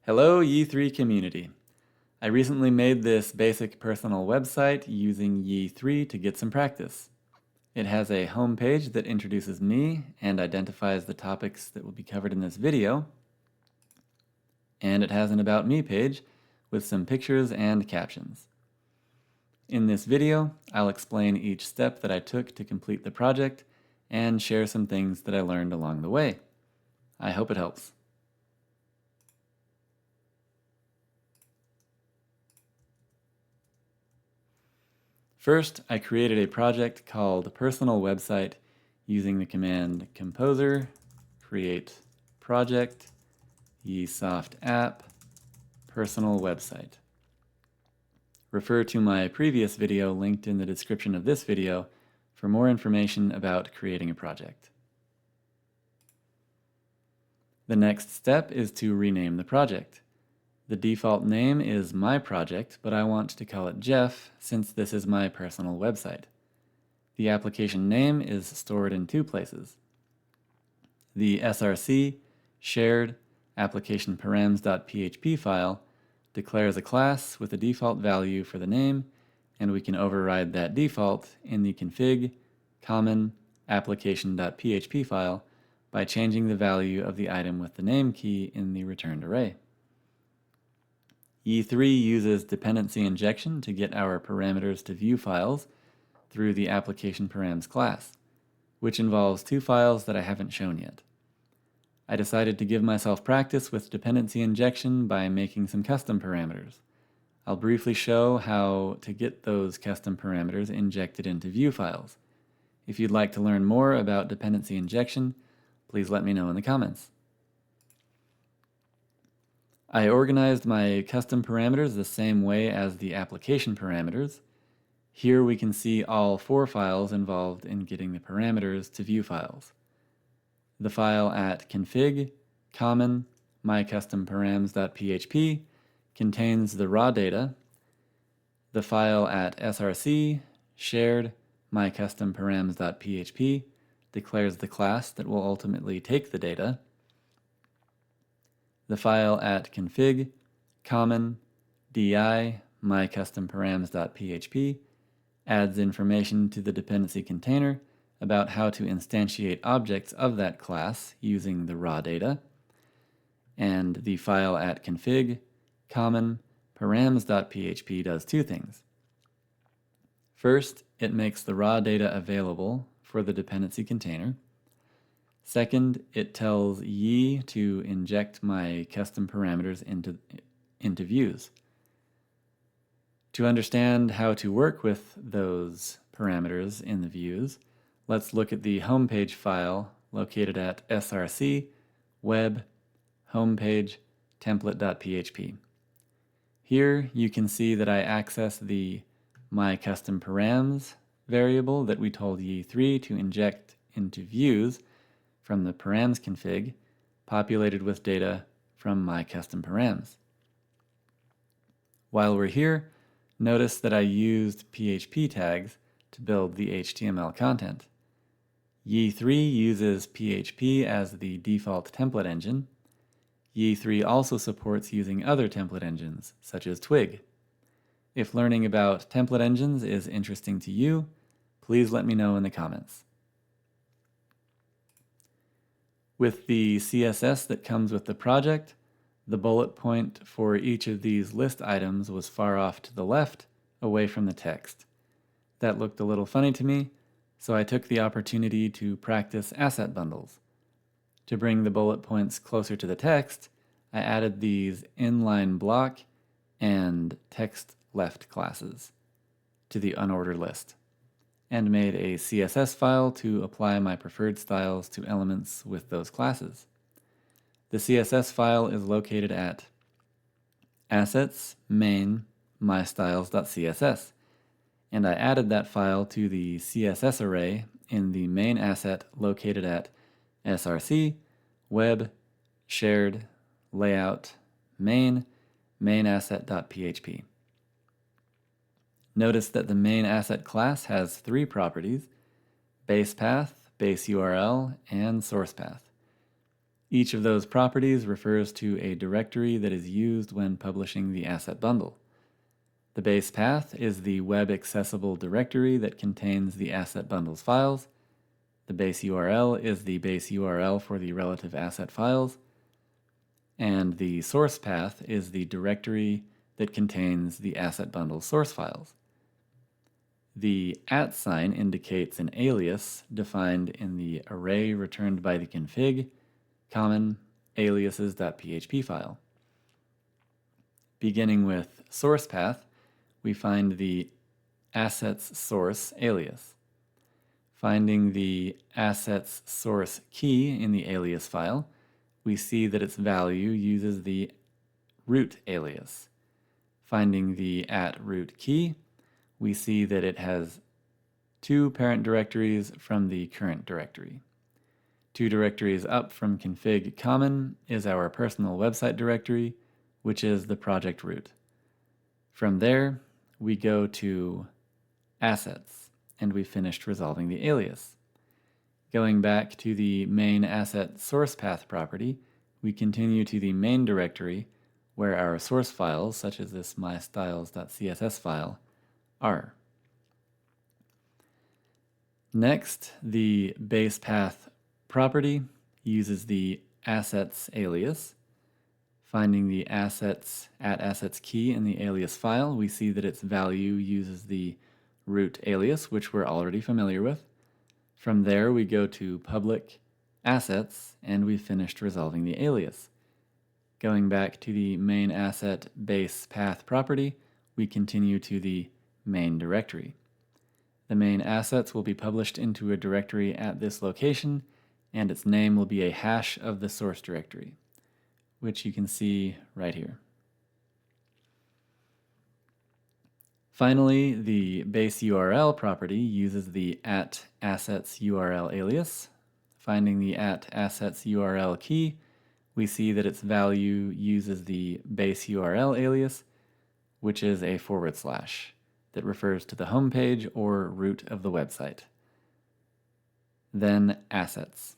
Hello, Yii3 community. I recently made this basic personal website using Yii3 to get some practice. It has a home page that introduces me and identifies the topics that will be covered in this video, and it has an About Me page with some pictures and captions. In this video, I'll explain each step that I took to complete the project and share some things that I learned along the way. I hope it helps. First, I created a project called Personal Website using the command composer create project Yii3 app personal website. Refer to my previous video linked in the description of this video for more information about creating a project. The next step is to rename the project. The default name is my project, but I want to call it Jeff since this is my personal website. The application name is stored in two places. The src shared application params.php file declares a class with a default value for the name, and we can override that default in the config common application.php file by changing the value of the item with the name key in the returned array. Yii3 uses dependency injection to get our parameters to view files through the application params class, which involves two files that I haven't shown yet. I decided to give myself practice with dependency injection by making some custom parameters. I'll briefly show how to get those custom parameters injected into view files. If you'd like to learn more about dependency injection, please let me know in the comments. I organized my custom parameters the same way as the application parameters. Here we can see all four files involved in getting the parameters to view files. The file at config common mycustomparams.php contains the raw data. The file at src shared mycustomparams.php declares the class that will ultimately take the data. The file at config common di mycustomparams.php adds information to the dependency container about how to instantiate objects of that class using the raw data. And the file at config common params.php does two things. First, it makes the raw data available for the dependency container. Second, it tells Yii to inject my custom parameters into views. To understand how to work with those parameters in the views, let's look at the homepage file located at src web homepage template.php. Here you can see that I access the myCustomParams variable that we told Yii3 to inject into views from the params config, populated with data from myCustomParams. While we're here, notice that I used PHP tags to build the HTML content. Yii3 uses PHP as the default template engine. Yii3 also supports using other template engines, such as Twig. If learning about template engines is interesting to you, please let me know in the comments. With the CSS that comes with the project, the bullet point for each of these list items was far off to the left, away from the text. That looked a little funny to me, so I took the opportunity to practice asset bundles. To bring the bullet points closer to the text, I added these inline block and text left classes to the unordered list, and made a CSS file to apply my preferred styles to elements with those classes. The CSS file is located at assets main mystyles.css, and I added that file to the CSS array in the main asset located at src web shared layout main asset.php. Notice that the main asset class has three properties: base path, base URL, and source path. Each of those properties refers to a directory that is used when publishing the asset bundle. The base path is the web accessible directory that contains the asset bundle's files. The base URL is the base URL for the relative asset files. And the source path is the directory that contains the asset bundle source files. The @ sign indicates an alias defined in the array returned by the config common aliases.php file. Beginning with source path, we find the assets source alias. Finding the assets source key in the alias file, we see that its value uses the root alias. Finding the @root key, we see that it has two parent directories from the current directory. Two directories up from config common is our personal website directory, which is the project root. From there, we go to assets, and we finished resolving the alias. Going back to the main asset source path property, we continue to the main directory where our source files, such as this mystyles.css file, are. Next, the base path property uses the assets alias. Finding the assets @assets key in the alias file, we see that its value uses the root alias, which we're already familiar with. From there, we go to public assets, and we finished resolving the alias. Going back to the main asset base path property, we continue to the main directory. The main assets will be published into a directory at this location, and its name will be a hash of the source directory, which you can see right here. Finally, the base URL property uses the @assets URL alias. Finding the @assets URL key, we see that its value uses the base URL alias, which is a / that refers to the home page or root of the website. Then assets.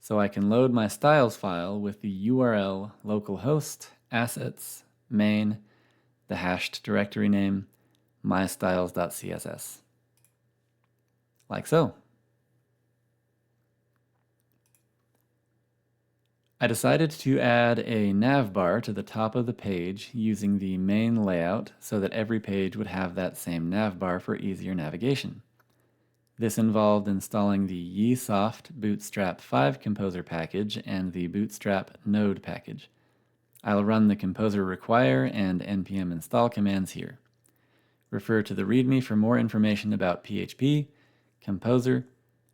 So I can load my styles file with the URL localhost assets main, the hashed directory name, mystyles.css. Like so. I decided to add a navbar to the top of the page using the main layout so that every page would have that same navbar for easier navigation. This involved installing the Yii3 Bootstrap 5 Composer package and the Bootstrap Node package. I'll run the Composer require and npm install commands here. Refer to the README for more information about PHP, Composer,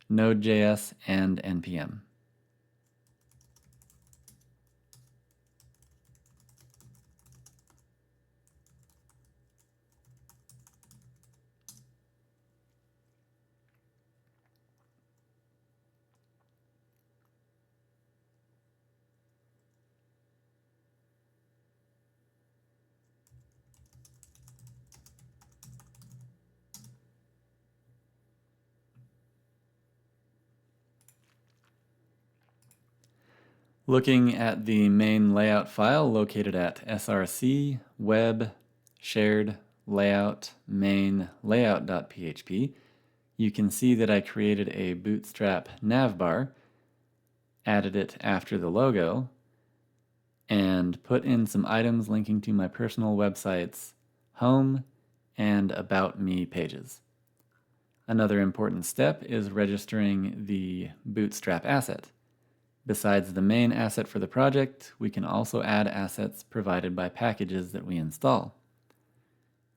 Node.js, and npm. Looking at the main layout file located at src web shared layout main layout.php, you can see that I created a Bootstrap navbar, added it after the logo, and put in some items linking to my personal website's home and about me pages. Another important step is registering the Bootstrap asset. Besides the main asset for the project, we can also add assets provided by packages that we install.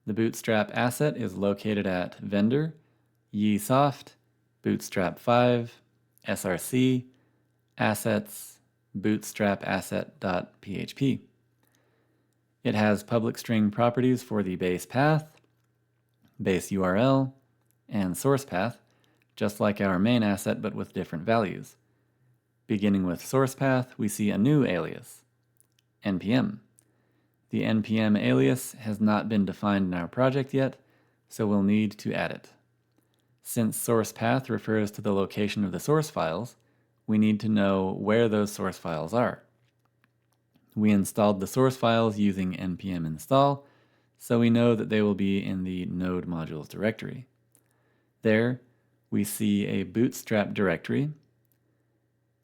The Bootstrap asset is located at vendor, Yii3, Bootstrap 5, src, assets, bootstrap asset.php. It has public string properties for the base path, base URL, and source path, just like our main asset but with different values. Beginning with source path, we see a new alias, npm. The npm alias has not been defined in our project yet, so we'll need to add it. Since source path refers to the location of the source files, we need to know where those source files are. We installed the source files using npm install, so we know that they will be in the node modules directory. There, we see a bootstrap directory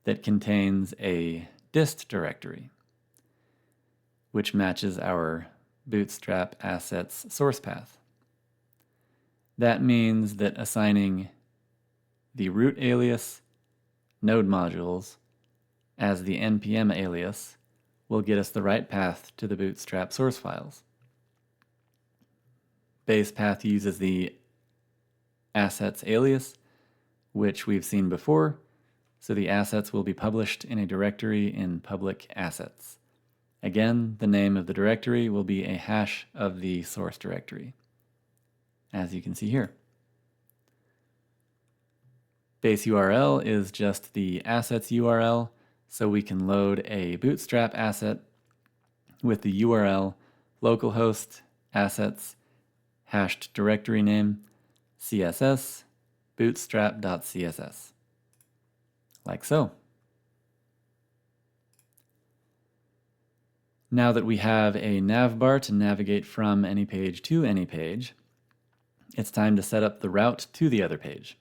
that contains a dist directory, which matches our bootstrap assets source path. That means that assigning the root alias node modules as the npm alias will get us the right path to the bootstrap source files. Base path uses the assets alias, which we've seen before, so the assets will be published in a directory in public assets. Again, the name of the directory will be a hash of the source directory, as you can see here. Base URL is just the assets URL, so we can load a bootstrap asset with the URL localhost assets hashed directory name css bootstrap.css, like so. Now that we have a navbar to navigate from any page to any page, it's time to set up the route to the other page.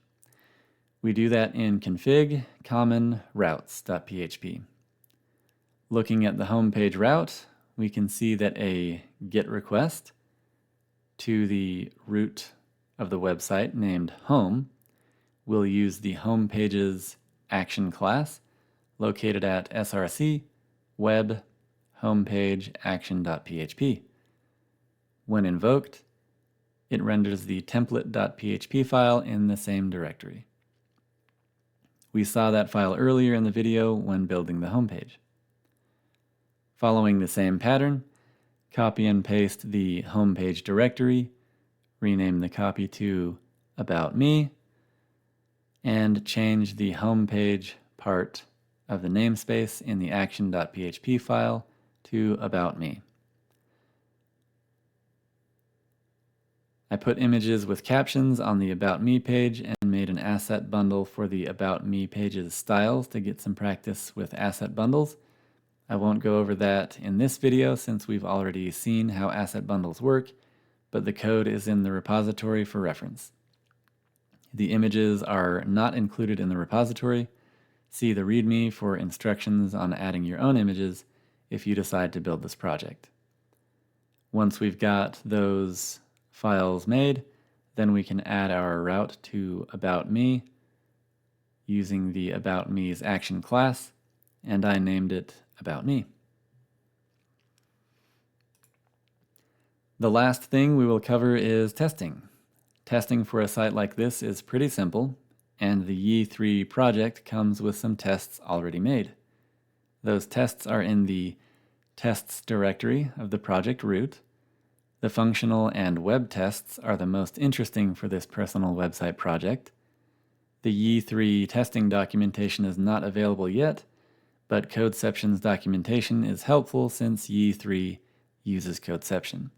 We do that in config common routes.php. Looking at the home page route, we can see that a GET request to the root of the website named home will use the home page's action class located at src web homepage action.php. When invoked, it renders the template.php file in the same directory. We saw that file earlier in the video when building the homepage. Following the same pattern, copy and paste the homepage directory, rename the copy to About Me, and change the homepage part of the namespace in the action.php file to About Me. I put images with captions on the About Me page and made an asset bundle for the About Me page's styles to get some practice with asset bundles. I won't go over that in this video since we've already seen how asset bundles work, but the code is in the repository for reference. The images are not included in the repository. See the README for instructions on adding your own images if you decide to build this project. Once we've got those files made, then we can add our route to About Me using the About Me's action class, and I named it About Me. The last thing we will cover is testing. Testing for a site like this is pretty simple, and the Yii3 project comes with some tests already made. Those tests are in the tests directory of the project root. The functional and web tests are the most interesting for this personal website project. The Yii3 testing documentation is not available yet, but Codeception's documentation is helpful since Yii3 uses Codeception.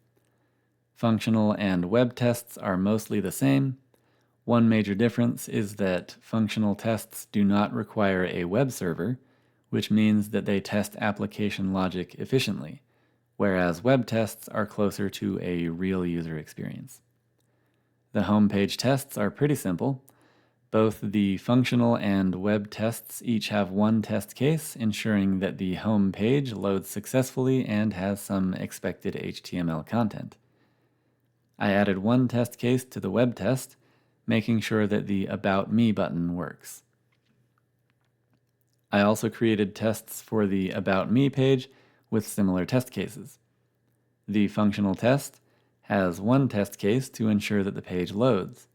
Functional and web tests are mostly the same. One major difference is that functional tests do not require a web server, which means that they test application logic efficiently, whereas web tests are closer to a real user experience. The homepage tests are pretty simple. Both the functional and web tests each have one test case, ensuring that the home page loads successfully and has some expected HTML content. I added one test case to the web test, making sure that the About Me button works. I also created tests for the About Me page with similar test cases. The functional test has one test case to ensure that the page loads.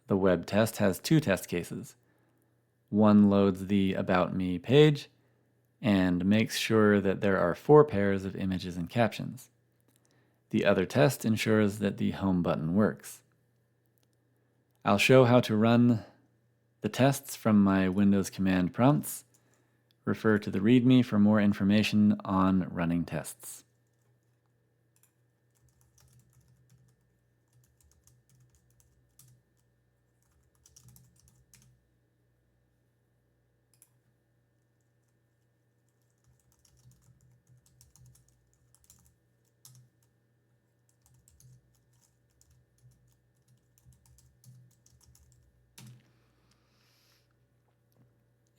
The web test has two test cases. One loads the About Me page and makes sure that there are 4 pairs of images and captions. The other test ensures that the home button works. I'll show how to run the tests from my Windows command prompts. Refer to the README for more information on running tests.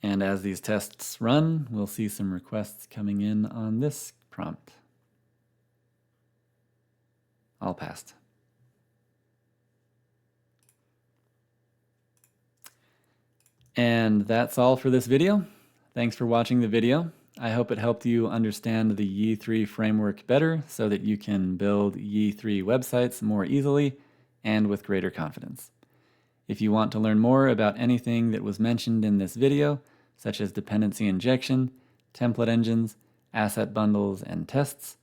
And as these tests run, we'll see some requests coming in on this prompt. All passed. And that's all for this video. Thanks for watching the video. I hope it helped you understand the Yii3 framework better so that you can build Yii3 websites more easily and with greater confidence. If you want to learn more about anything that was mentioned in this video, such as dependency injection, template engines, asset bundles, and tests,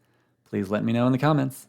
please let me know in the comments.